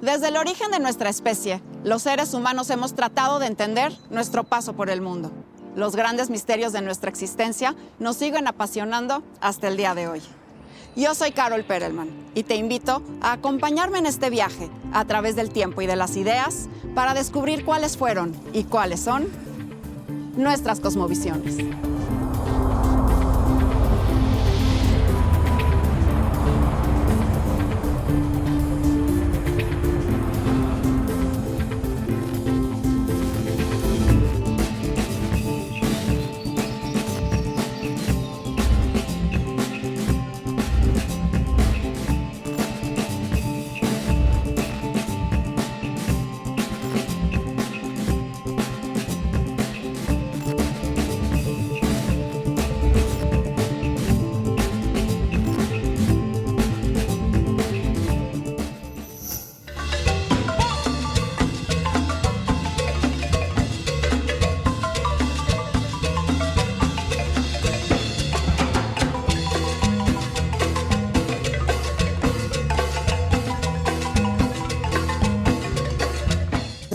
Desde el origen de nuestra especie, los seres humanos hemos tratado de entender nuestro paso por el mundo. Los grandes misterios de nuestra existencia nos siguen apasionando hasta el día de hoy. Yo soy Carol Perelman y te invito a acompañarme en este viaje a través del tiempo y de las ideas para descubrir cuáles fueron y cuáles son nuestras cosmovisiones.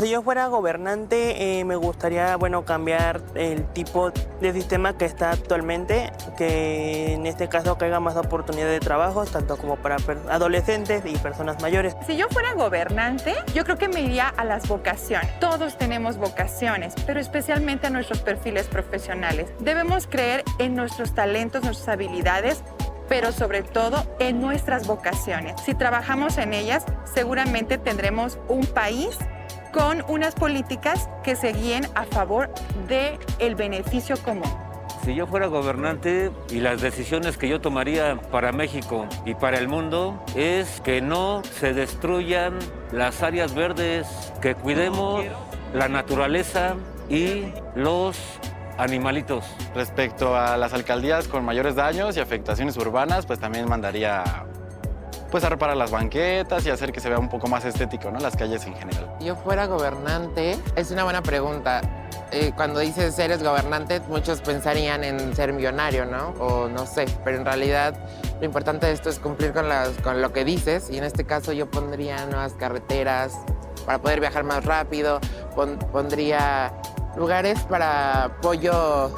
Si yo fuera gobernante, me gustaría, cambiar el tipo de sistema que está actualmente, que en este caso que haya más oportunidades de trabajo, tanto como para adolescentes y personas mayores. Si yo fuera gobernante, yo creo que me iría a las vocaciones. Todos tenemos vocaciones, pero especialmente a nuestros perfiles profesionales. Debemos creer en nuestros talentos, nuestras habilidades, pero sobre todo en nuestras vocaciones. Si trabajamos en ellas, seguramente tendremos un país con unas políticas que se guíen a favor del beneficio común. Si yo fuera gobernante y las decisiones que yo tomaría para México y para el mundo es que no se destruyan las áreas verdes, que cuidemos la naturaleza y los animalitos. Respecto a las alcaldías con mayores daños y afectaciones urbanas, pues también mandaría a reparar las banquetas y hacer que se vea un poco más estético, ¿no? Las calles en general. Yo fuera gobernante, es una buena pregunta. Cuando dices eres gobernante, muchos pensarían en ser millonario, ¿no? O no sé, pero en realidad lo importante de esto es cumplir con lo que dices, y en este caso yo pondría nuevas carreteras para poder viajar más rápido, pondría lugares para apoyo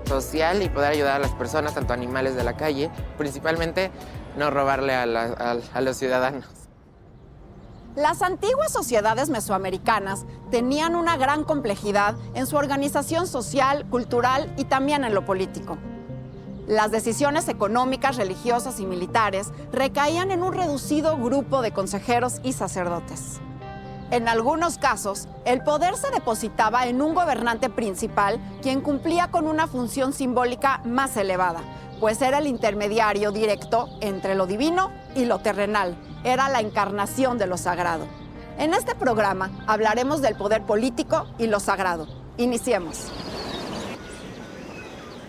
social y poder ayudar a las personas, tanto animales de la calle, principalmente no robarle a los ciudadanos. Las antiguas sociedades mesoamericanas tenían una gran complejidad en su organización social, cultural y también en lo político. Las decisiones económicas, religiosas y militares recaían en un reducido grupo de consejeros y sacerdotes. En algunos casos, el poder se depositaba en un gobernante principal, quien cumplía con una función simbólica más elevada, pues era el intermediario directo entre lo divino y lo terrenal. Era la encarnación de lo sagrado. En este programa hablaremos del poder político y lo sagrado. Iniciemos.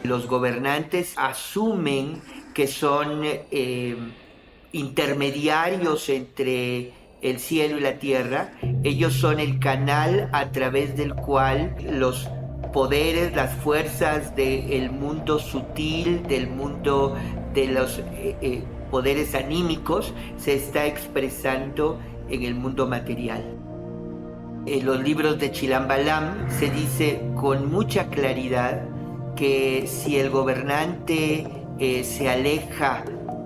Los gobernantes asumen que son intermediarios entre el cielo y la tierra. Ellos son el canal a través del cual los poderes, las fuerzas del mundo sutil, del mundo de los poderes anímicos, se está expresando en el mundo material. En los libros de Chilam Balam se dice con mucha claridad que si el gobernante se aleja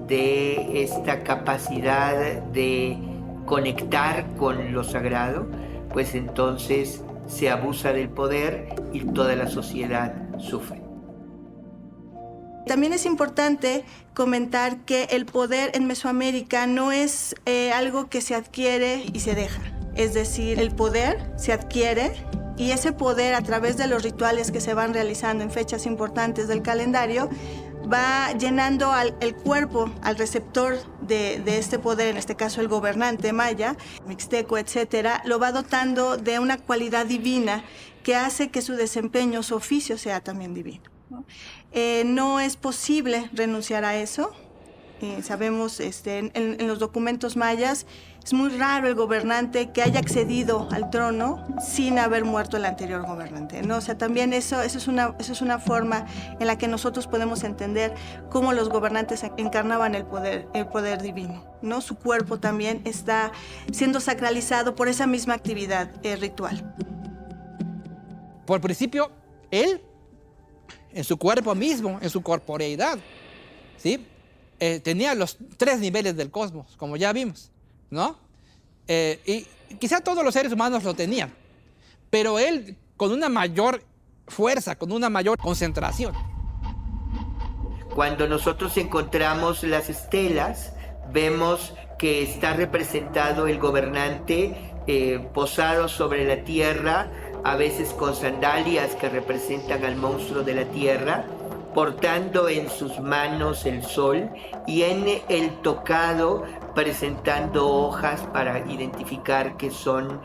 de esta capacidad de conectar con lo sagrado, pues entonces se abusa del poder y toda la sociedad sufre. También es importante comentar que el poder en Mesoamérica no es algo que se adquiere y se deja. Es decir, el poder se adquiere y ese poder, a través de los rituales que se van realizando en fechas importantes del calendario, va llenando el cuerpo, al receptor de este poder, en este caso el gobernante maya, mixteco, etcétera, lo va dotando de una cualidad divina que hace que su desempeño, su oficio sea también divino, ¿no? No es posible renunciar a eso. sabemos en los documentos mayas, es muy raro el gobernante que haya accedido al trono sin haber muerto el anterior gobernante, ¿no? O sea, también eso es una forma en la que nosotros podemos entender cómo los gobernantes encarnaban el poder divino, ¿no? Su cuerpo también está siendo sacralizado por esa misma actividad ritual. Por principio, él, en su cuerpo mismo, en su corporeidad, ¿sí? Tenía los 3 niveles del cosmos, como ya vimos, ¿no? Y quizá todos los seres humanos lo tenían, pero él con una mayor fuerza, con una mayor concentración. Cuando nosotros encontramos las estelas, vemos que está representado el gobernante posado sobre la tierra, a veces con sandalias que representan al monstruo de la tierra, portando en sus manos el sol, y en el tocado presentando hojas para identificar que son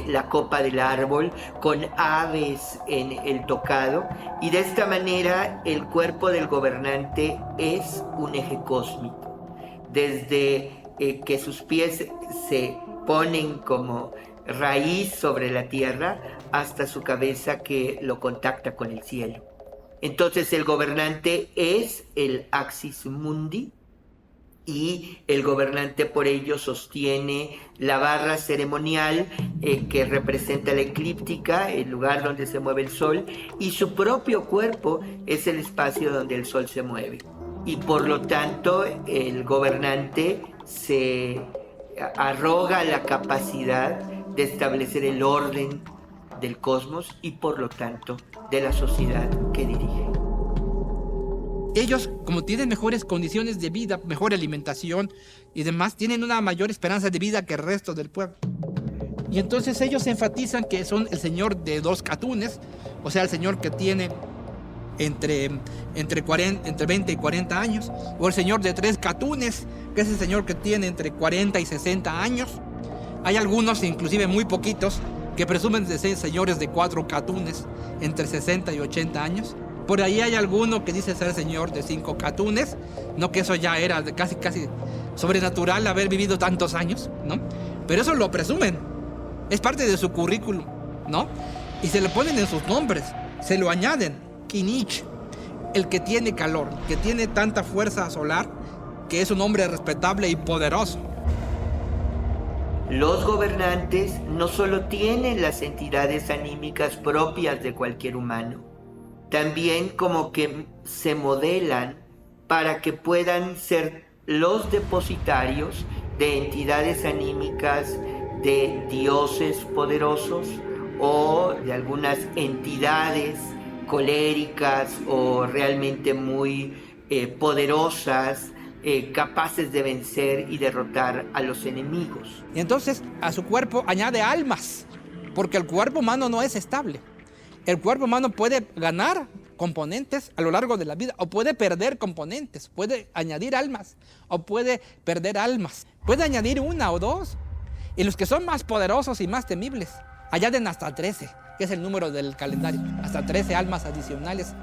la copa del árbol, con aves en el tocado, y de esta manera el cuerpo del gobernante es un eje cósmico. Desde que sus pies se ponen como raíz sobre la tierra hasta su cabeza que lo contacta con el cielo. Entonces el gobernante es el axis mundi, y el gobernante por ello sostiene la barra ceremonial que representa la eclíptica, el lugar donde se mueve el sol, y su propio cuerpo es el espacio donde el sol se mueve. Y por lo tanto el gobernante se arroga la capacidad de establecer el orden del cosmos y por lo tanto de la sociedad que dirige. Ellos, como tienen mejores condiciones de vida, mejor alimentación y demás, tienen una mayor esperanza de vida que el resto del pueblo. Y entonces ellos enfatizan que son el señor de 2 catunes, o sea, el señor que tiene entre 20 y 40 años, o el señor de 3 catunes, que es el señor que tiene entre 40 y 60 años. Hay algunos, inclusive muy poquitos, que presumen de ser señores de 4 catunes, entre 60 y 80 años. Por ahí hay alguno que dice ser señor de 5 catunes, no, que eso ya era casi sobrenatural haber vivido tantos años, ¿no? Pero eso lo presumen, es parte de su currículum, ¿no? Y se le ponen en sus nombres, se lo añaden, Kinich, el que tiene calor, que tiene tanta fuerza solar, que es un hombre respetable y poderoso. Los gobernantes no solo tienen las entidades anímicas propias de cualquier humano, también como que se modelan para que puedan ser los depositarios de entidades anímicas de dioses poderosos o de algunas entidades coléricas o realmente muy poderosas, capaces de vencer y derrotar a los enemigos. Y entonces a su cuerpo añade almas, porque el cuerpo humano no es estable. El cuerpo humano puede ganar componentes a lo largo de la vida o puede perder componentes, puede añadir almas o puede perder almas, puede añadir 1 o 2. Y los que son más poderosos y más temibles añaden hasta 13, que es el número del calendario, hasta 13 almas adicionales,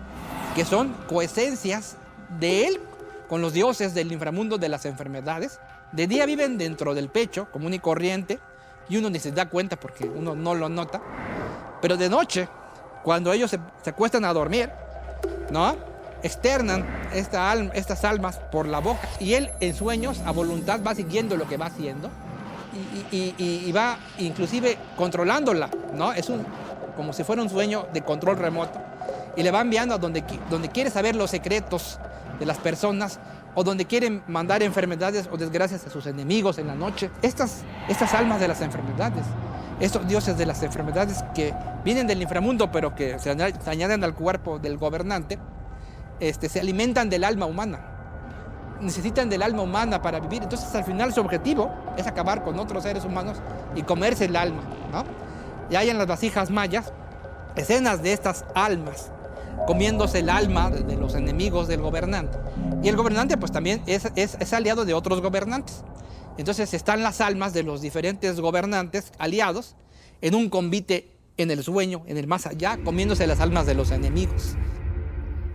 que son coesencias de él con los dioses del inframundo de las enfermedades. De día viven dentro del pecho, común y corriente, y uno ni se da cuenta porque uno no lo nota. Pero de noche, cuando ellos se acuestan a dormir, ¿no?, externan estas almas por la boca, y él en sueños a voluntad va siguiendo lo que va haciendo y va inclusive controlándola, ¿no? Es como si fuera un sueño de control remoto, y le va enviando a donde quiere saber los secretos de las personas o donde quieren mandar enfermedades o desgracias a sus enemigos en la noche. Estas almas de las enfermedades, estos dioses de las enfermedades que vienen del inframundo pero que se añaden al cuerpo del gobernante, se alimentan del alma humana. Necesitan del alma humana para vivir. Entonces al final su objetivo es acabar con otros seres humanos y comerse el alma, ¿no? Y hay en las vasijas mayas escenas de estas almas comiéndose el alma de los enemigos del gobernante. Y el gobernante pues también es aliado de otros gobernantes. Entonces están las almas de los diferentes gobernantes aliados en un convite en el sueño, en el más allá, comiéndose las almas de los enemigos.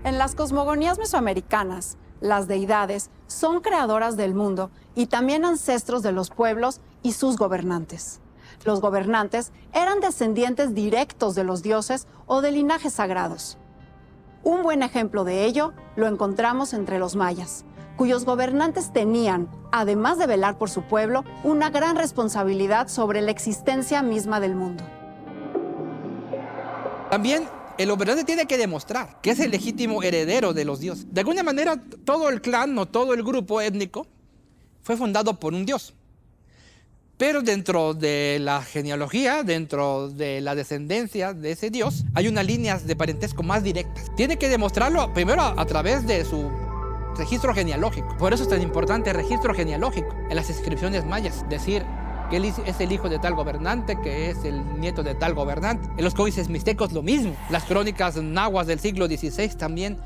En las cosmogonías mesoamericanas, Las deidades son creadoras del mundo y también ancestros de los pueblos y sus gobernantes. Los gobernantes eran descendientes directos de los dioses o de linajes sagrados. Un buen ejemplo de ello lo encontramos entre los mayas, cuyos gobernantes tenían, además de velar por su pueblo, una gran responsabilidad sobre la existencia misma del mundo. También el gobernante tiene que demostrar que es el legítimo heredero de los dioses. De alguna manera, todo el clan o todo el grupo étnico fue fundado por un dios. Pero dentro de la genealogía, dentro de la descendencia de ese dios, hay unas líneas de parentesco más directas. Tiene que demostrarlo primero a través de su registro genealógico. Por eso es tan importante el registro genealógico en las inscripciones mayas. Decir que él es el hijo de tal gobernante, que es el nieto de tal gobernante. En los códices mixtecos lo mismo. Las crónicas nahuas del siglo XVI también,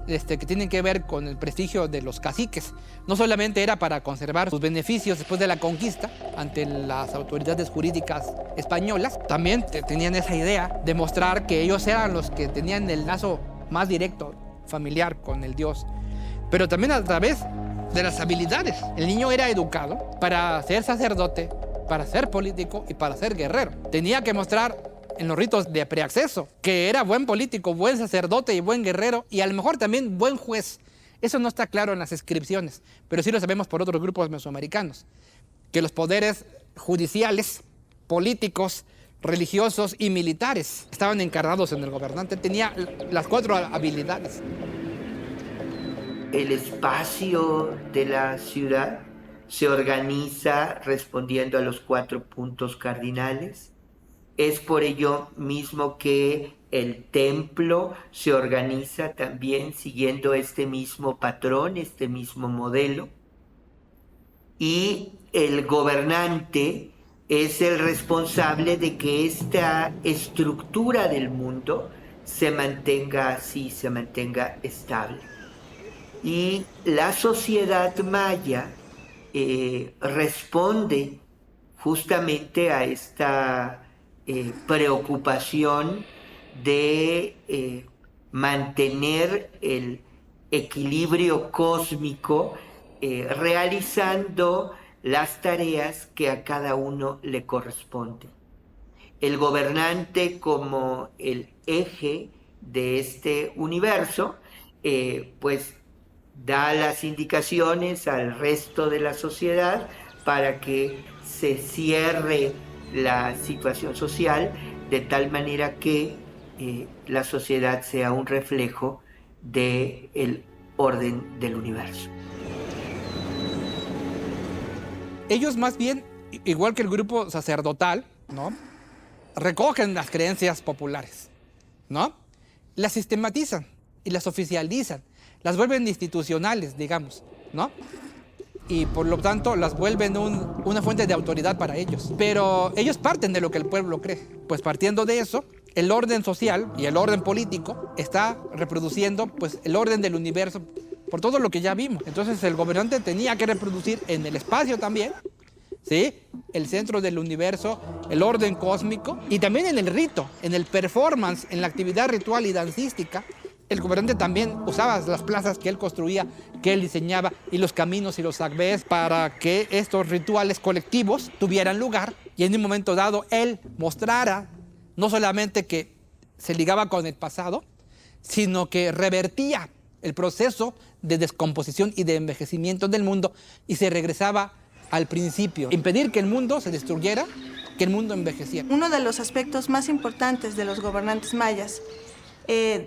que tienen que ver con el prestigio de los caciques. No solamente era para conservar sus beneficios después de la conquista ante las autoridades jurídicas españolas, también tenían esa idea de mostrar que ellos eran los que tenían el lazo más directo familiar con el dios. Pero también a través de las habilidades. El niño era educado para ser sacerdote, para ser político y para ser guerrero. Tenía que mostrar en los ritos de preacceso que era buen político, buen sacerdote y buen guerrero, y a lo mejor también buen juez. Eso no está claro en las inscripciones, pero sí lo sabemos por otros grupos mesoamericanos, que los poderes judiciales, políticos, religiosos y militares estaban encarnados en el gobernante. Tenía las 4 habilidades. El espacio de la ciudad se organiza respondiendo a los 4 puntos cardinales. Es por ello mismo que el templo se organiza también siguiendo este mismo patrón, este mismo modelo. Y el gobernante es el responsable de que esta estructura del mundo se mantenga así, se mantenga estable. Y la sociedad maya responde justamente a esta preocupación de mantener el equilibrio cósmico, realizando las tareas que a cada uno le corresponden. El gobernante, como el eje de este universo, pues da las indicaciones al resto de la sociedad para que se cierre la situación social de tal manera que la sociedad sea un reflejo del orden del universo. Ellos más bien, igual que el grupo sacerdotal, ¿no?, recogen las creencias populares, ¿no?, las sistematizan y las oficializan, las vuelven institucionales, digamos, ¿no?, y por lo tanto las vuelven una fuente de autoridad para ellos. Pero ellos parten de lo que el pueblo cree. Pues partiendo de eso, el orden social y el orden político está reproduciendo pues, el orden del universo por todo lo que ya vimos. Entonces el gobernante tenía que reproducir en el espacio también, ¿sí?, el centro del universo, el orden cósmico, y también en el rito, en el performance, en la actividad ritual y dancística. El gobernante también usaba las plazas que él construía, que él diseñaba, y los caminos y los sagbés para que estos rituales colectivos tuvieran lugar y en un momento dado él mostrara no solamente que se ligaba con el pasado, sino que revertía el proceso de descomposición y de envejecimiento del mundo y se regresaba al principio. Impedir que el mundo se destruyera, que el mundo envejeciera. Uno de los aspectos más importantes de los gobernantes mayas,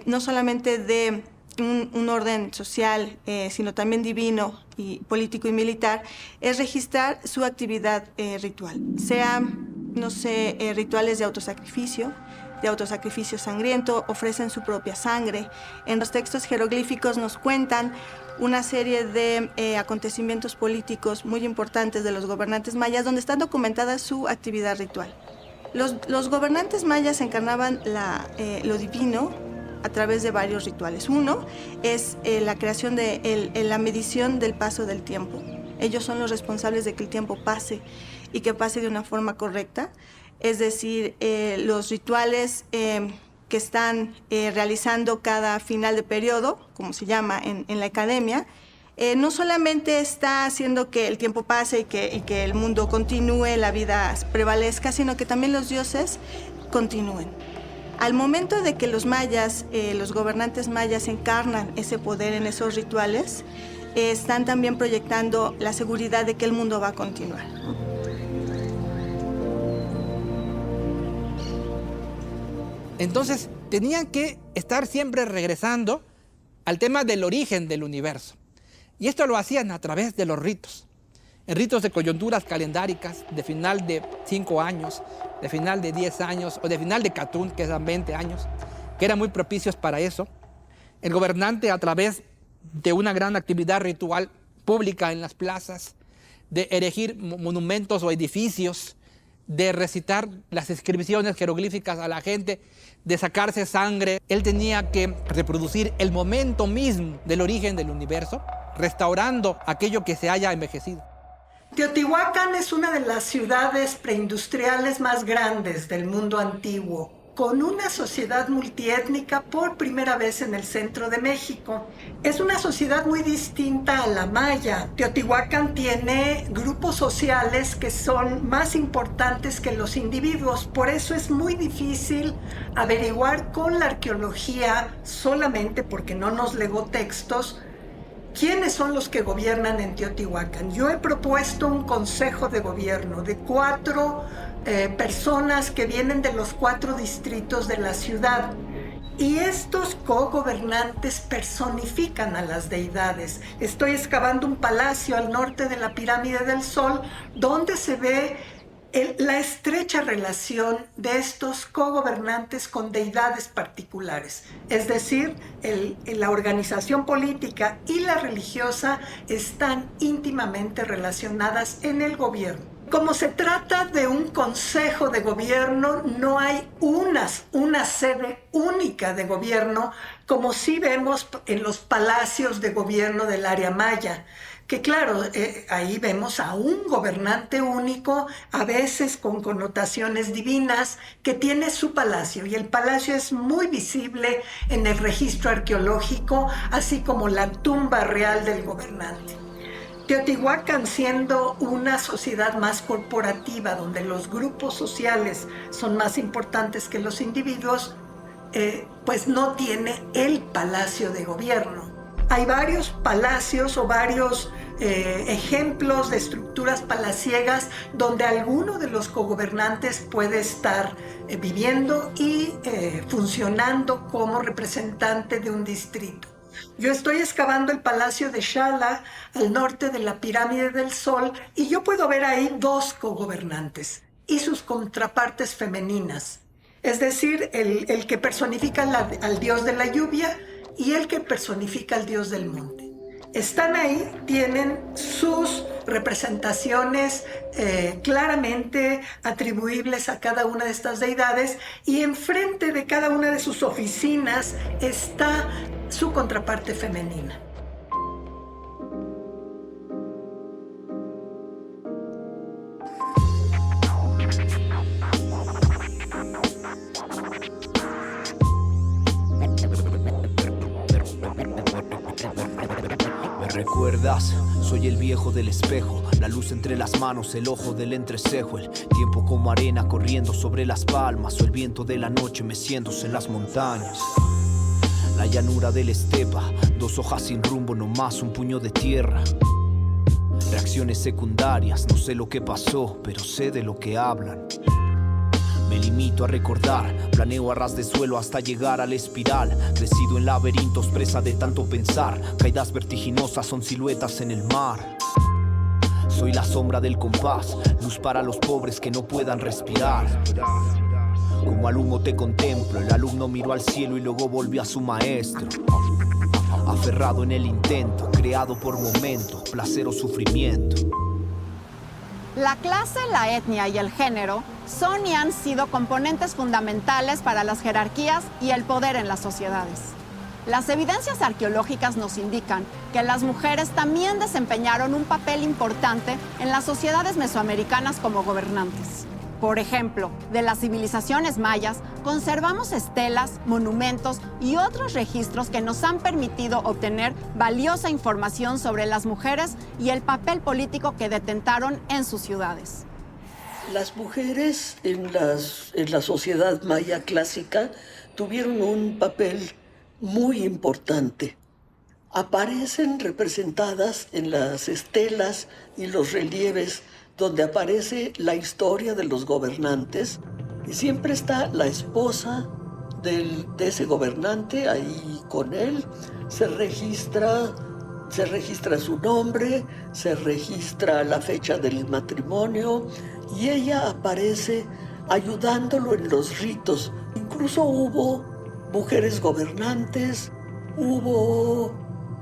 no solamente de un orden social, sino también divino, y político y militar, es registrar su actividad ritual. Sea, no sé, rituales de autosacrificio sangriento, ofrecen su propia sangre. En los textos jeroglíficos nos cuentan una serie de acontecimientos políticos muy importantes de los gobernantes mayas, donde está documentada su actividad ritual. Los gobernantes mayas encarnaban lo divino a través de varios rituales. Uno es la creación de la medición del paso del tiempo. Ellos son los responsables de que el tiempo pase y que pase de una forma correcta. Es decir, los rituales que están realizando cada final de periodo, como se llama en la academia, no solamente está haciendo que el tiempo pase y que el mundo continúe, la vida prevalezca, sino que también los dioses continúen. Al momento de que los mayas, los gobernantes mayas encarnan ese poder en esos rituales, están también proyectando la seguridad de que el mundo va a continuar. Entonces, tenían que estar siempre regresando al tema del origen del universo. Y esto lo hacían a través de los ritos. En ritos de coyunturas calendáricas, de final de 5 años, de final de 10 años, o de final de Catún, que eran 20 años, que eran muy propicios para eso. El gobernante, a través de una gran actividad ritual pública en las plazas, de erigir monumentos o edificios, de recitar las inscripciones jeroglíficas a la gente, de sacarse sangre. Él tenía que reproducir el momento mismo del origen del universo, restaurando aquello que se haya envejecido. Teotihuacán es una de las ciudades preindustriales más grandes del mundo antiguo, con una sociedad multiétnica por primera vez en el centro de México. Es una sociedad muy distinta a la maya. Teotihuacán tiene grupos sociales que son más importantes que los individuos, por eso es muy difícil averiguar con la arqueología, solamente porque no nos legó textos, ¿quiénes son los que gobiernan en Teotihuacán? Yo he propuesto un consejo de gobierno de 4 personas que vienen de los 4 distritos de la ciudad. Y estos cogobernantes personifican a las deidades. Estoy excavando un palacio al norte de la Pirámide del Sol, donde se ve la estrecha relación de estos cogobernantes con deidades particulares. Es decir, la organización política y la religiosa están íntimamente relacionadas en el gobierno. Como se trata de un consejo de gobierno, no hay una sede única de gobierno, como sí vemos en los palacios de gobierno del área maya. Que claro, ahí vemos a un gobernante único, a veces con connotaciones divinas, que tiene su palacio. Y el palacio es muy visible en el registro arqueológico, así como la tumba real del gobernante. Teotihuacán, siendo una sociedad más corporativa, donde los grupos sociales son más importantes que los individuos, pues no tiene el palacio de gobierno. Hay varios palacios o varios ejemplos de estructuras palaciegas donde alguno de los cogobernantes puede estar viviendo y funcionando como representante de un distrito. Yo estoy excavando el Palacio de Xala al norte de la Pirámide del Sol y yo puedo ver ahí 2 cogobernantes y sus contrapartes femeninas. Es decir, el que personifica al dios de la lluvia y el que personifica al dios del monte. Están ahí, tienen sus representaciones claramente atribuibles a cada una de estas deidades y enfrente de cada una de sus oficinas está su contraparte femenina. ¿Me recuerdas? Soy el viejo del espejo, la luz entre las manos, el ojo del entrecejo, el tiempo como arena corriendo sobre las palmas, o el viento de la noche meciéndose en las montañas. La llanura de la estepa, 2 hojas sin rumbo, no más un puño de tierra. Reacciones secundarias, no sé lo que pasó, pero sé de lo que hablan. Me limito a recordar, planeo a ras de suelo hasta llegar a la espiral. Crecido en laberintos, presa de tanto pensar. Caídas vertiginosas son siluetas en el mar. Soy la sombra del compás, luz para los pobres que no puedan respirar. Como al humo te contemplo, el alumno miró al cielo y luego volvió a su maestro. Aferrado en el intento, creado por momentos, placer o sufrimiento. La clase, la etnia y el género son y han sido componentes fundamentales para las jerarquías y el poder en las sociedades. Las evidencias arqueológicas nos indican que las mujeres también desempeñaron un papel importante en las sociedades mesoamericanas como gobernantes. Por ejemplo, de las civilizaciones mayas, conservamos estelas, monumentos y otros registros que nos han permitido obtener valiosa información sobre las mujeres y el papel político que detentaron en sus ciudades. Las mujeres en la sociedad maya clásica tuvieron un papel muy importante. Aparecen representadas en las estelas y los relieves donde aparece la historia de los gobernantes, y siempre está la esposa de ese gobernante ahí con él. Se registra su nombre, se registra la fecha del matrimonio, y ella aparece ayudándolo en los ritos. Incluso hubo mujeres gobernantes, hubo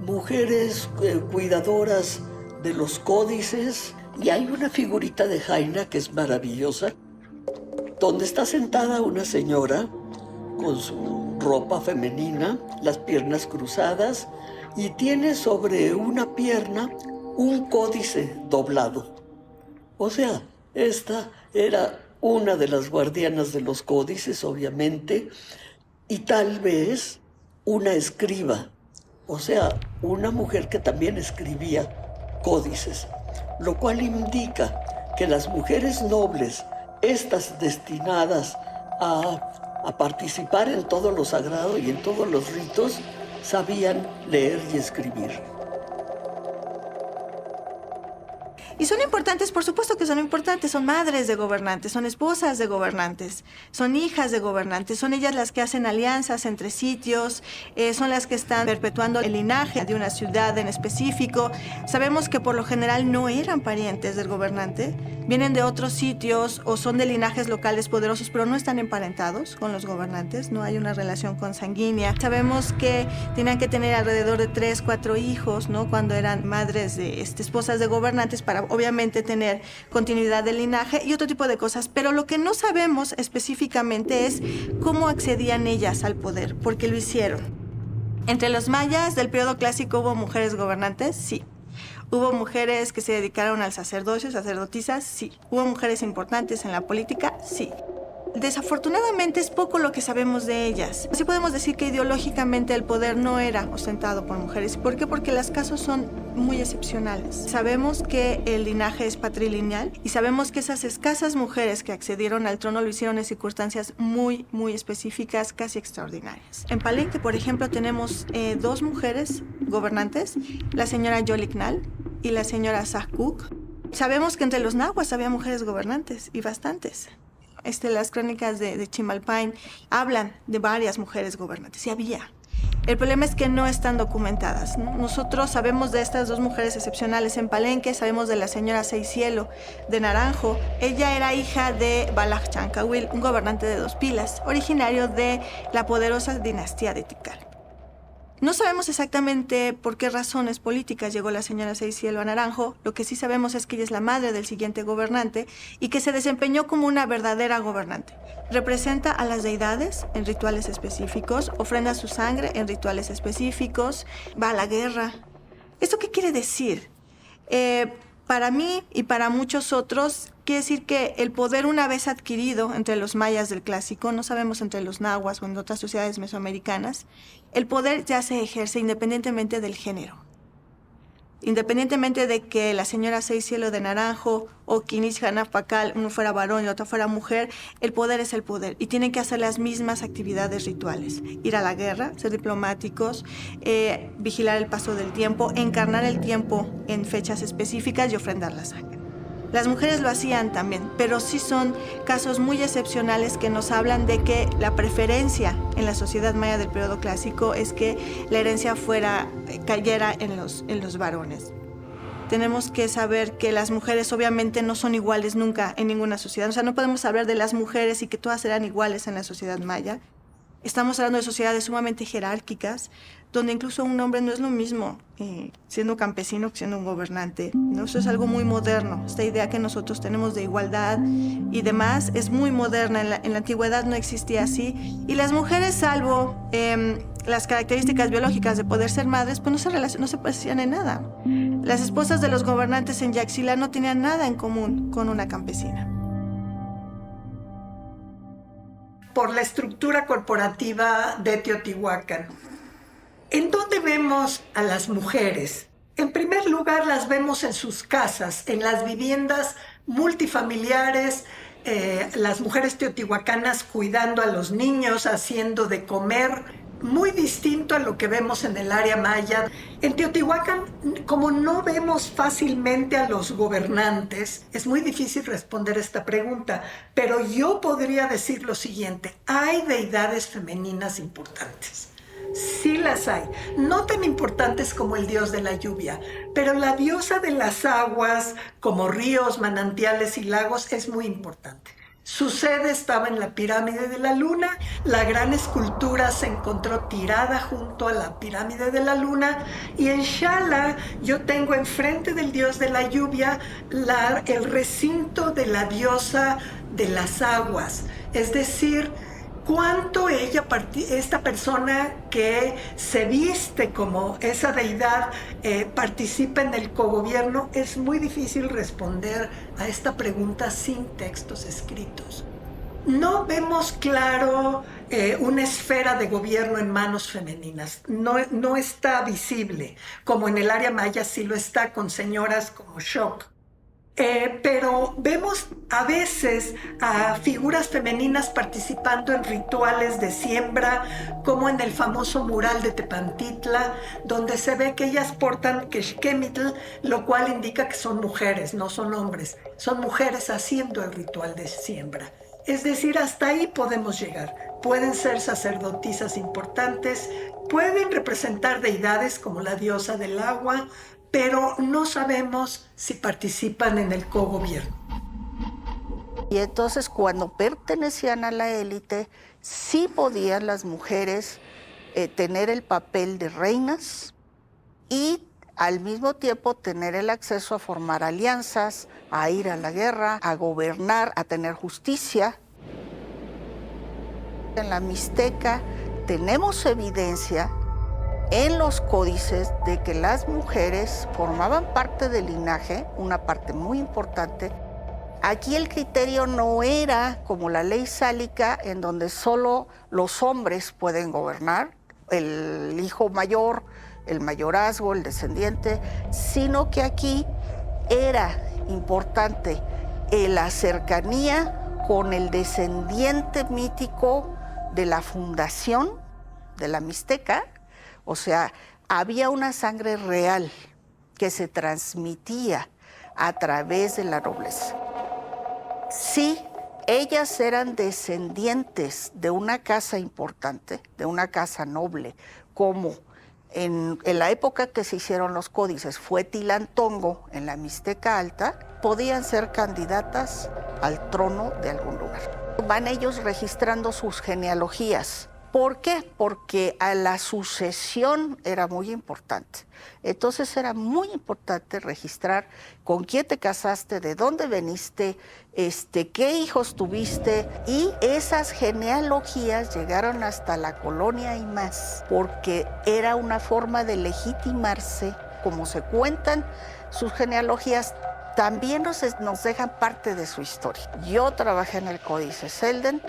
mujeres cuidadoras de los códices. Y hay una figurita de Jaina que es maravillosa, donde está sentada una señora con su ropa femenina, las piernas cruzadas, y tiene sobre una pierna un códice doblado. O sea, esta era una de las guardianas de los códices, obviamente, y tal vez una escriba, o sea, una mujer que también escribía códices. Lo cual indica que las mujeres nobles, estas destinadas a participar en todo lo sagrado y en todos los ritos, sabían leer y escribir. Y son importantes, por supuesto que son importantes, son madres de gobernantes, son esposas de gobernantes, son hijas de gobernantes, son ellas las que hacen alianzas entre sitios, son las que están perpetuando el linaje de una ciudad en específico. Sabemos que por lo general no eran parientes del gobernante, vienen de otros sitios o son de linajes locales poderosos, pero no están emparentados con los gobernantes, no hay una relación consanguínea. Sabemos que tenían que tener alrededor de 3, 4 hijos, ¿no? Cuando eran madres de esposas de gobernantes, para obviamente tener continuidad del linaje y otro tipo de cosas, pero lo que no sabemos específicamente es cómo accedían ellas al poder, porque lo hicieron. Entre los mayas del periodo clásico hubo mujeres gobernantes, sí. Hubo mujeres que se dedicaron al sacerdocio, sacerdotisas, sí. Hubo mujeres importantes en la política, sí. Desafortunadamente es poco lo que sabemos de ellas. Sí podemos decir que ideológicamente el poder no era ostentado por mujeres. ¿Por qué? Porque los casos son muy excepcionales. Sabemos que el linaje es patrilineal y sabemos que esas escasas mujeres que accedieron al trono lo hicieron en circunstancias muy, muy específicas, casi extraordinarias. En Palenque, por ejemplo, tenemos 2 mujeres gobernantes, la señora Yoliknal y la señora Sahkuk. Sabemos que entre los nahuas había mujeres gobernantes y bastantes. Las crónicas de Chimalpain hablan de varias mujeres gobernantes, y había. El problema es que no están documentadas, ¿no? Nosotros sabemos de estas 2 mujeres excepcionales en Palenque, sabemos de la señora Seicielo de Naranjo. Ella era hija de Balaj Chancawil, un gobernante de 2 pilas, originario de la poderosa dinastía de Tikal. No sabemos exactamente por qué razones políticas llegó la señora Seicielo a Naranjo. Lo que sí sabemos es que ella es la madre del siguiente gobernante y que se desempeñó como una verdadera gobernante. Representa a las deidades en rituales específicos, ofrenda su sangre en rituales específicos, va a la guerra. ¿Esto qué quiere decir? Para mí y para muchos otros, quiere decir que el poder, una vez adquirido entre los mayas del clásico, no sabemos entre los nahuas o en otras sociedades mesoamericanas, el poder ya se ejerce independientemente del género. Independientemente de que la señora Seicielo de Naranjo o Quinis Hanaf Pacal, uno fuera varón y otro fuera mujer, el poder es el poder y tienen que hacer las mismas actividades rituales. Ir a la guerra, ser diplomáticos, vigilar el paso del tiempo, encarnar el tiempo en fechas específicas y ofrendar la sangre. Las mujeres lo hacían también, pero sí son casos muy excepcionales que nos hablan de que la preferencia en la sociedad maya del periodo clásico es que la herencia cayera en los varones. Tenemos que saber que las mujeres obviamente no son iguales nunca en ninguna sociedad. O sea, no podemos hablar de las mujeres y que todas serán iguales en la sociedad maya. Estamos hablando de sociedades sumamente jerárquicas, donde incluso un hombre no es lo mismo siendo campesino que siendo un gobernante, ¿no? Eso es algo muy moderno. Esta idea que nosotros tenemos de igualdad y demás es muy moderna. En la antigüedad no existía así. Y las mujeres, salvo las características biológicas de poder ser madres, pues no se parecían en nada. Las esposas de los gobernantes en Yaxchilán no tenían nada en común con una campesina. por la estructura corporativa de Teotihuacán. ¿En dónde vemos a las mujeres? En primer lugar, las vemos en sus casas, en las viviendas multifamiliares, las mujeres teotihuacanas cuidando a los niños, haciendo de comer, muy distinto a lo que vemos en el área maya. En Teotihuacán, como no vemos fácilmente a los gobernantes, es muy difícil responder esta pregunta, pero yo podría decir lo siguiente: hay deidades femeninas importantes. Sí las hay, no tan importantes como el dios de la lluvia, pero la diosa de las aguas, como ríos, manantiales y lagos, es muy importante. Su sede estaba en la pirámide de la luna, la gran escultura se encontró tirada junto a la pirámide de la luna, y en Xala yo tengo enfrente del dios de la lluvia el recinto de la diosa de las aguas, es decir, cuánto esta persona que se viste como esa deidad participa en el cogobierno. Es muy difícil responder a esta pregunta sin textos escritos. No vemos claro una esfera de gobierno en manos femeninas. No está visible, como en el área maya sí lo está, con señoras como Xoc. Pero vemos a veces a figuras femeninas participando en rituales de siembra, como en el famoso mural de Tepantitla, donde se ve que ellas portan quexquemitl, lo cual indica que son mujeres, no son hombres. Son mujeres haciendo el ritual de siembra. Es decir, hasta ahí podemos llegar. Pueden ser sacerdotisas importantes, pueden representar deidades como la diosa del agua, pero no sabemos si participan en el cogobierno. Y entonces, cuando pertenecían a la élite, sí podían las mujeres tener el papel de reinas y al mismo tiempo tener el acceso a formar alianzas, a ir a la guerra, a gobernar, a tener justicia. En la Mixteca tenemos evidencia en los códices de que las mujeres formaban parte del linaje, una parte muy importante. Aquí el criterio no era como la ley sálica, en donde solo los hombres pueden gobernar, el hijo mayor, el mayorazgo, el descendiente, sino que aquí era importante la cercanía con el descendiente mítico de la fundación de la Mixteca. O sea, había una sangre real que se transmitía a través de la nobleza. Sí, ellas eran descendientes de una casa importante, de una casa noble, como en la época que se hicieron los códices fue Tilantongo en la Mixteca Alta, podían ser candidatas al trono de algún lugar. Van ellos registrando sus genealogías. ¿Por qué? Porque a la sucesión era muy importante. Entonces era muy importante registrar con quién te casaste, de dónde veniste, qué hijos tuviste, y esas genealogías llegaron hasta la colonia y más, porque era una forma de legitimarse. Como se cuentan sus genealogías, también nos dejan parte de su historia. Yo trabajé en el Códice Selden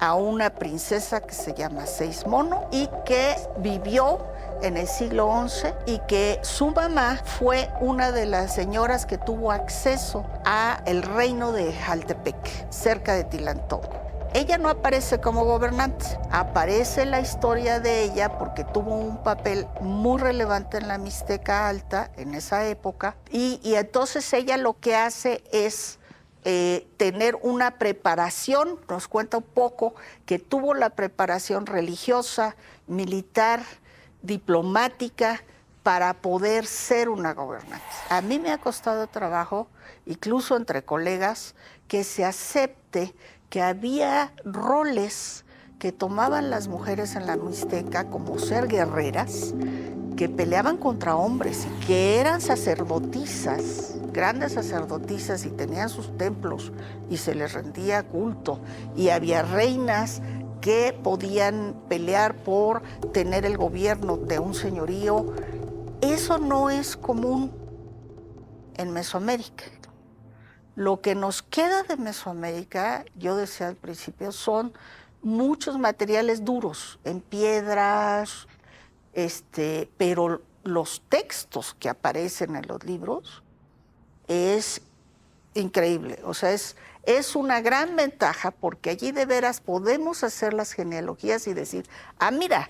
a una princesa que se llama Seismono y que vivió en el siglo XI y que su mamá fue una de las señoras que tuvo acceso a el reino de Jaltepec, cerca de Tilantongo. Ella no aparece como gobernante, aparece la historia de ella porque tuvo un papel muy relevante en la Mixteca Alta en esa época, y entonces ella lo que hace es tener una preparación, nos cuenta un poco que tuvo la preparación religiosa, militar, diplomática, para poder ser una gobernante. A mí me ha costado trabajo, incluso entre colegas, que se acepte que había roles que tomaban las mujeres en la Mixteca, como ser guerreras, que peleaban contra hombres, que eran sacerdotisas, grandes sacerdotisas, y tenían sus templos y se les rendía culto, y había reinas que podían pelear por tener el gobierno de un señorío. Eso no es común en Mesoamérica. Lo que nos queda de Mesoamérica, yo decía al principio, son muchos materiales duros, en piedras, pero los textos que aparecen en los libros es increíble. O sea, es una gran ventaja porque allí de veras podemos hacer las genealogías y decir, mira,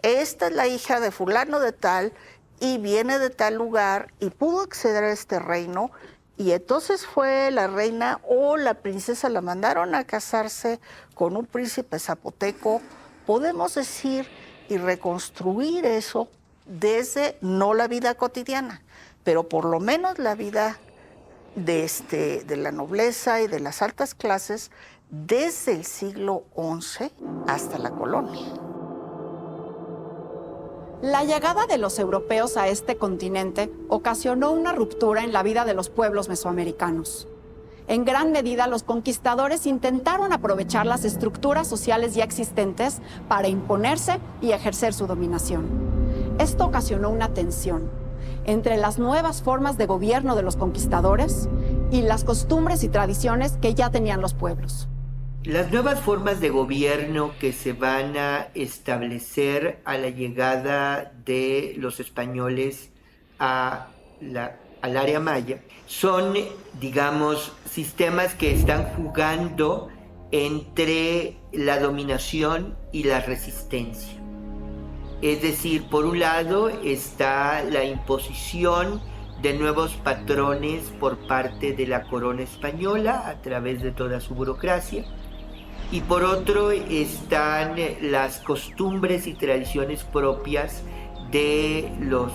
esta es la hija de fulano de tal y viene de tal lugar y pudo acceder a este reino y entonces fue la reina o la princesa, la mandaron a casarse con un príncipe zapoteco. Podemos decir y reconstruir eso desde, no la vida cotidiana, pero por lo menos la vida de la nobleza y de las altas clases desde el siglo XI hasta la colonia. La llegada de los europeos a este continente ocasionó una ruptura en la vida de los pueblos mesoamericanos. En gran medida, los conquistadores intentaron aprovechar las estructuras sociales ya existentes para imponerse y ejercer su dominación. Esto ocasionó una tensión entre las nuevas formas de gobierno de los conquistadores y las costumbres y tradiciones que ya tenían los pueblos. Las nuevas formas de gobierno que se van a establecer a la llegada de los españoles al área maya son, digamos, sistemas que están jugando entre la dominación y la resistencia. Es decir, por un lado está la imposición de nuevos patrones por parte de la corona española a través de toda su burocracia, y por otro están las costumbres y tradiciones propias de los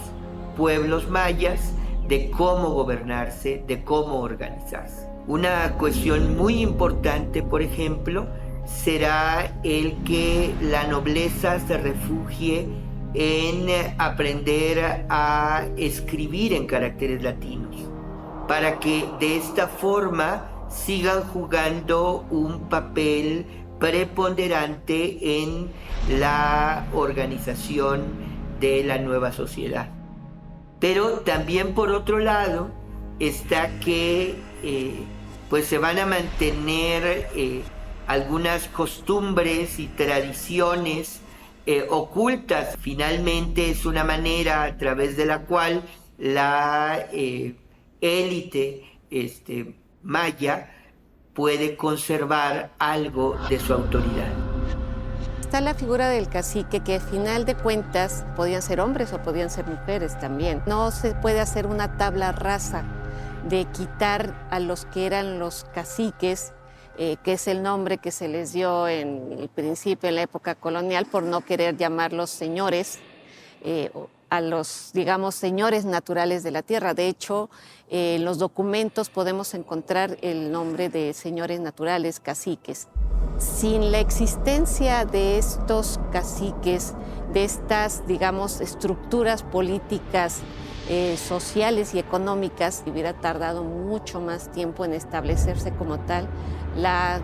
pueblos mayas, de cómo gobernarse, de cómo organizarse. Una cuestión muy importante, por ejemplo, será el que la nobleza se refugie en aprender a escribir en caracteres latinos, para que de esta forma sigan jugando un papel preponderante en la organización de la nueva sociedad. Pero también por otro lado está que pues se van a mantener algunas costumbres y tradiciones ocultas. Finalmente es una manera a través de la cual la élite maya puede conservar algo de su autoridad. Está la figura del cacique, que al final de cuentas podían ser hombres o podían ser mujeres también. No se puede hacer una tabla rasa de quitar a los que eran los caciques, que es el nombre que se les dio en el principio, en la época colonial, por no querer llamarlos señores, a los, digamos, señores naturales de la tierra. De hecho, en los documentos podemos encontrar el nombre de señores naturales, caciques. Sin la existencia de estos caciques, de estas, digamos, estructuras políticas, sociales y económicas, hubiera tardado mucho más tiempo en establecerse como tal la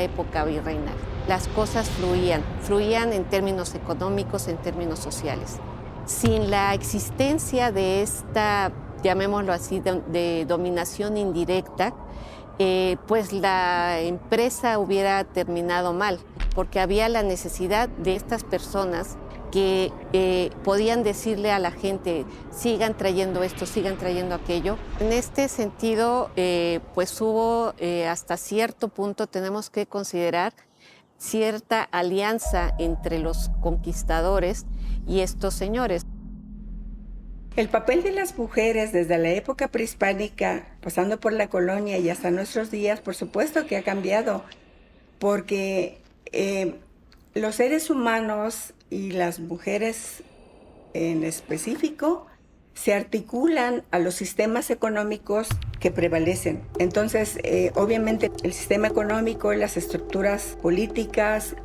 época virreinal. Las cosas fluían en términos económicos, en términos sociales. Sin la existencia de esta, llamémoslo así, de dominación indirecta, pues la empresa hubiera terminado mal, porque había la necesidad de estas personas que podían decirle a la gente, sigan trayendo esto, sigan trayendo aquello. En este sentido, pues hubo hasta cierto punto, tenemos que considerar cierta alianza entre los conquistadores y estos señores. El papel de las mujeres desde la época prehispánica, pasando por la colonia y hasta nuestros días, por supuesto que ha cambiado, porque los seres humanos y las mujeres en específico se articulan a los sistemas económicos que prevalecen. Entonces, obviamente, el sistema económico, las estructuras políticas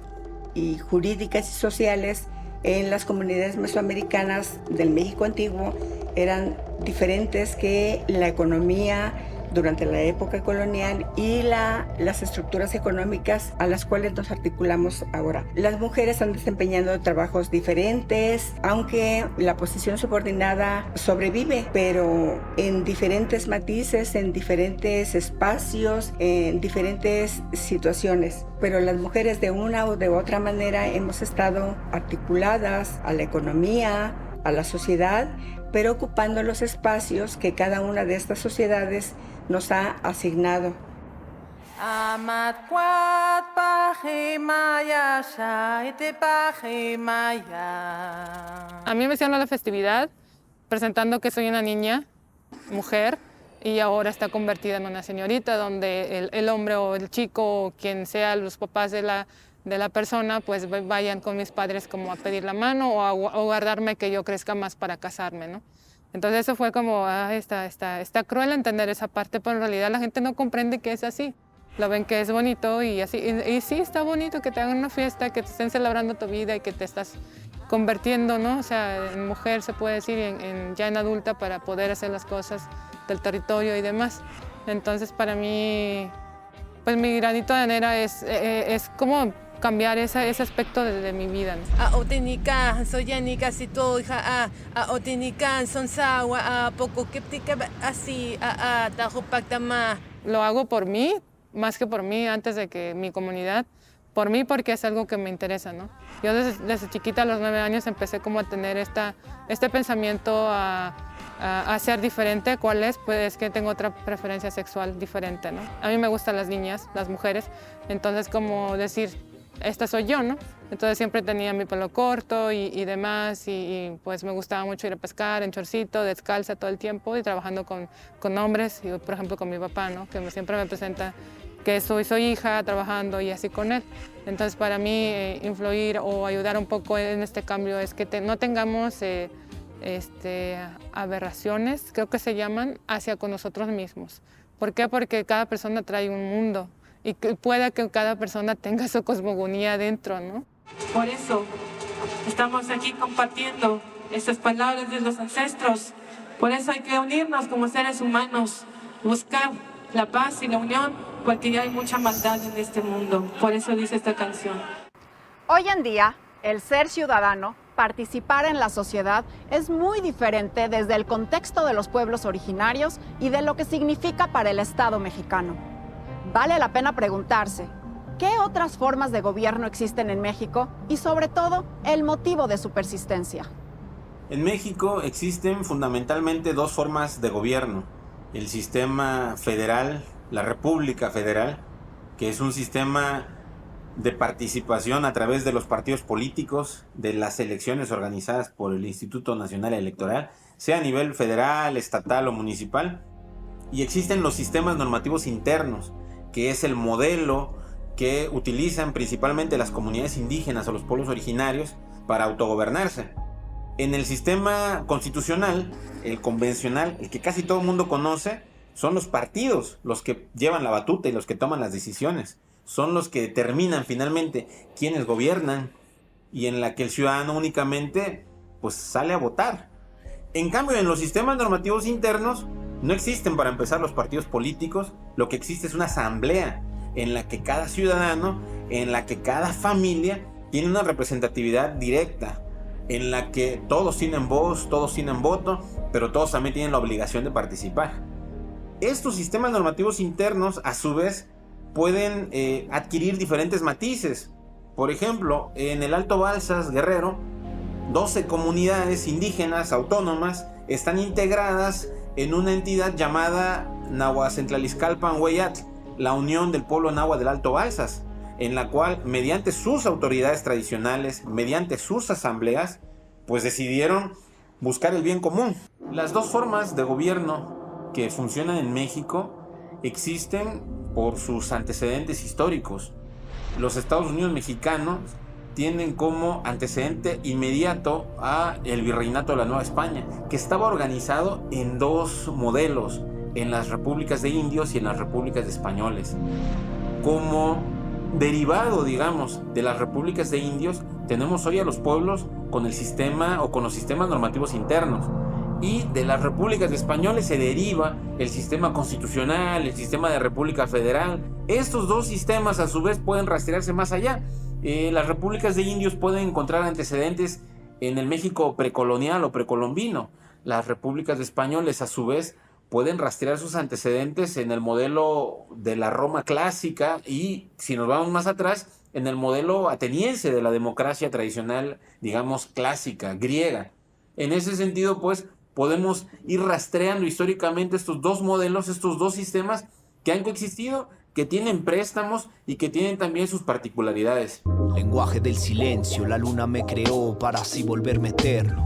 y jurídicas y sociales en las comunidades mesoamericanas del México antiguo eran diferentes que la economía durante la época colonial y las estructuras económicas a las cuales nos articulamos ahora. Las mujeres están desempeñando trabajos diferentes, aunque la posición subordinada sobrevive, pero en diferentes matices, en diferentes espacios, en diferentes situaciones. Pero las mujeres de una o de otra manera hemos estado articuladas a la economía, a la sociedad, pero ocupando los espacios que cada una de estas sociedades nos ha asignado. A mí me hicieron la festividad presentando que soy una niña, mujer, y ahora está convertida en una señorita, donde el hombre o el chico o quien sea, los papás de la persona, pues vayan con mis padres como a pedir la mano o a guardarme que yo crezca más para casarme, ¿no? Entonces eso fue como, está cruel entender esa parte, pero en realidad la gente no comprende que es así. Lo ven que es bonito y así. Y sí, está bonito que te hagan una fiesta, que te estén celebrando tu vida y que te estás convirtiendo, ¿no? O sea, en mujer se puede decir, ya en adulta para poder hacer las cosas del territorio y demás. Entonces para mí, pues mi granito de arena es como cambiar ese aspecto de mi vida, ¿no? Otenica, soyanica, situ, hija, otenica, sonsawa, poco keptica, así, tajopactama. Lo hago por mí, más que por mí, antes de que mi comunidad, por mí porque es algo que me interesa, ¿no? Yo desde chiquita, a los 9 años, empecé como a tener este pensamiento a ser diferente. ¿Cuál es? Pues es que tengo otra preferencia sexual diferente, ¿no? A mí me gustan las niñas, las mujeres, entonces como decir, esta soy yo, ¿no? Entonces siempre tenía mi pelo corto y demás, y pues me gustaba mucho ir a pescar en chorcito, descalza todo el tiempo y trabajando con hombres, y por ejemplo con mi papá, ¿no? Que siempre me presenta que soy hija trabajando y así con él. Entonces para mí influir o ayudar un poco en este cambio es que no tengamos aberraciones, creo que se llaman, hacia con nosotros mismos. ¿Por qué? Porque cada persona trae un mundo y que pueda que cada persona tenga su cosmogonía dentro, ¿no? Por eso estamos aquí compartiendo estas palabras de los ancestros. Por eso hay que unirnos como seres humanos, buscar la paz y la unión, porque ya hay mucha maldad en este mundo. Por eso dice esta canción. Hoy en día, el ser ciudadano, participar en la sociedad, es muy diferente desde el contexto de los pueblos originarios y de lo que significa para el Estado mexicano. Vale la pena preguntarse, ¿qué otras formas de gobierno existen en México? Y sobre todo, el motivo de su persistencia. En México existen fundamentalmente dos formas de gobierno. El sistema federal, la República Federal, que es un sistema de participación a través de los partidos políticos, de las elecciones organizadas por el Instituto Nacional Electoral, sea a nivel federal, estatal o municipal. Y existen los sistemas normativos internos, que es el modelo que utilizan principalmente las comunidades indígenas o los pueblos originarios para autogobernarse. En el sistema constitucional, el convencional, el que casi todo el mundo conoce, son los partidos los que llevan la batuta y los que toman las decisiones. Son los que determinan finalmente quiénes gobiernan y en la que el ciudadano únicamente pues sale a votar. En cambio, en los sistemas normativos internos no existen, para empezar, los partidos políticos. Lo que existe es una asamblea en la que cada ciudadano, en la que cada familia tiene una representatividad directa, en la que todos tienen voz, todos tienen voto, pero todos también tienen la obligación de participar. Estos sistemas normativos internos, a su vez, pueden adquirir diferentes matices. Por ejemplo, en el Alto Balsas, Guerrero, 12 comunidades indígenas autónomas están integradas en una entidad llamada Nahuacentlaliscalpan-Hueyatl, la Unión del Pueblo Nahua del Alto Balsas, en la cual, mediante sus autoridades tradicionales, mediante sus asambleas, pues decidieron buscar el bien común. Las dos formas de gobierno que funcionan en México existen por sus antecedentes históricos. Los Estados Unidos mexicanos tienen como antecedente inmediato a el Virreinato de la Nueva España, que estaba organizado en dos modelos, en las repúblicas de indios y en las repúblicas de españoles. Como derivado, digamos, de las repúblicas de indios, tenemos hoy a los pueblos con el sistema o con los sistemas normativos internos. y de las repúblicas españoles se deriva el sistema constitucional, el sistema de república federal. Estos dos sistemas a su vez pueden rastrearse más allá. Las repúblicas de indios pueden encontrar antecedentes en el México precolonial o precolombino. Las repúblicas españoles a su vez pueden rastrear sus antecedentes en el modelo de la Roma clásica y, si nos vamos más atrás, en el modelo ateniense de la democracia tradicional, digamos, clásica, griega. En ese sentido, pues, podemos ir rastreando históricamente estos dos modelos, estos dos sistemas que han coexistido, que tienen préstamos y que tienen también sus particularidades. Lenguaje del silencio, la luna me creó para así volverme eterno.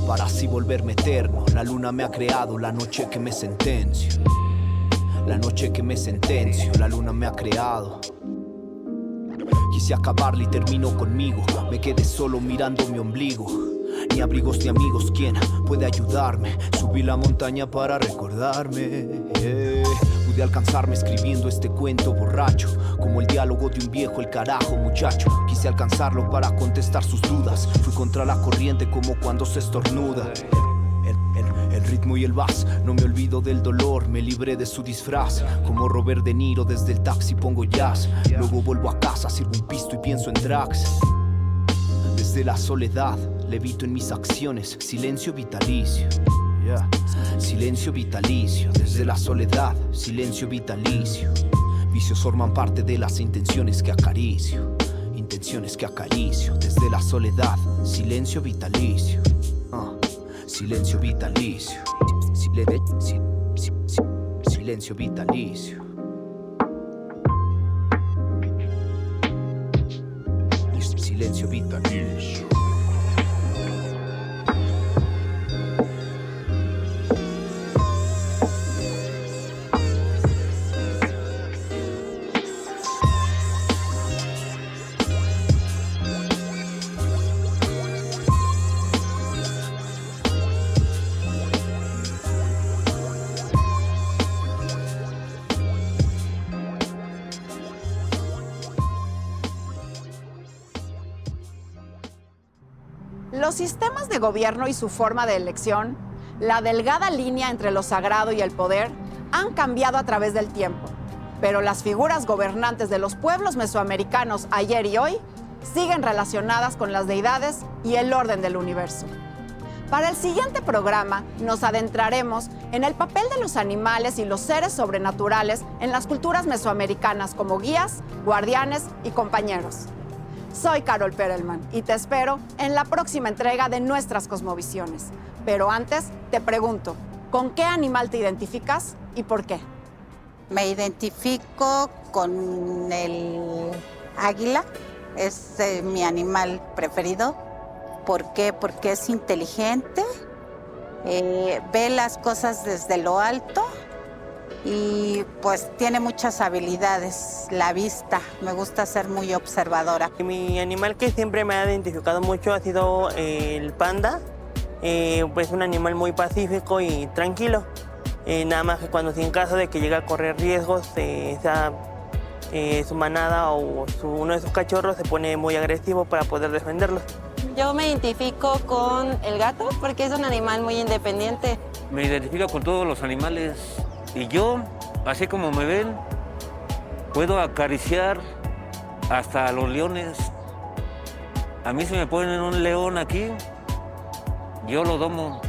Para así volverme eterno, la luna me ha creado la noche que me sentencio. La noche que me sentencio, la luna me ha creado. Quise acabarla y terminó conmigo. Me quedé solo mirando mi ombligo. Ni abrigos ni amigos, ¿quién puede ayudarme? Subí la montaña para recordarme. Pude alcanzarme escribiendo este cuento borracho, como el diálogo de un viejo, el carajo muchacho. Quise alcanzarlo para contestar sus dudas. Fui contra la corriente como cuando se estornuda. El ritmo y el bass, no me olvido del dolor, me libré de su disfraz. Como Robert De Niro, desde el taxi pongo jazz. Luego vuelvo a casa, sirvo un pisto y pienso en drags. Desde la soledad, levito en mis acciones, silencio vitalicio. Silencio vitalicio, desde la soledad, silencio vitalicio. Vicios forman parte de las intenciones que acaricio. Intenciones que acaricio, desde la soledad, silencio vitalicio. Silencio vitalicio. Silencio vitalicio. Silencio vitalicio. Los sistemas de gobierno y su forma de elección, la delgada línea entre lo sagrado y el poder, han cambiado a través del tiempo. Pero las figuras gobernantes de los pueblos mesoamericanos ayer y hoy siguen relacionadas con las deidades y el orden del universo. Para el siguiente programa nos adentraremos en el papel de los animales y los seres sobrenaturales en las culturas mesoamericanas como guías, guardianes y compañeros. Soy Carol Perelman y te espero en la próxima entrega de Nuestras Cosmovisiones. Pero antes te pregunto, ¿con qué animal te identificas y por qué? Me identifico con el águila, es mi animal preferido. ¿Por qué? Porque es inteligente, ve las cosas desde lo alto y pues tiene muchas habilidades. La vista, me gusta ser muy observadora. Mi animal que siempre me ha identificado mucho ha sido el panda. Pues un animal muy pacífico y tranquilo. Nada más que cuando en caso de que llegue a correr riesgos, su manada o uno de sus cachorros se pone muy agresivo para poder defenderlos. Yo me identifico con el gato porque es un animal muy independiente. Me identifico con todos los animales y yo, así como me ven, puedo acariciar hasta a los leones. A mí si me ponen un león aquí, yo lo domo.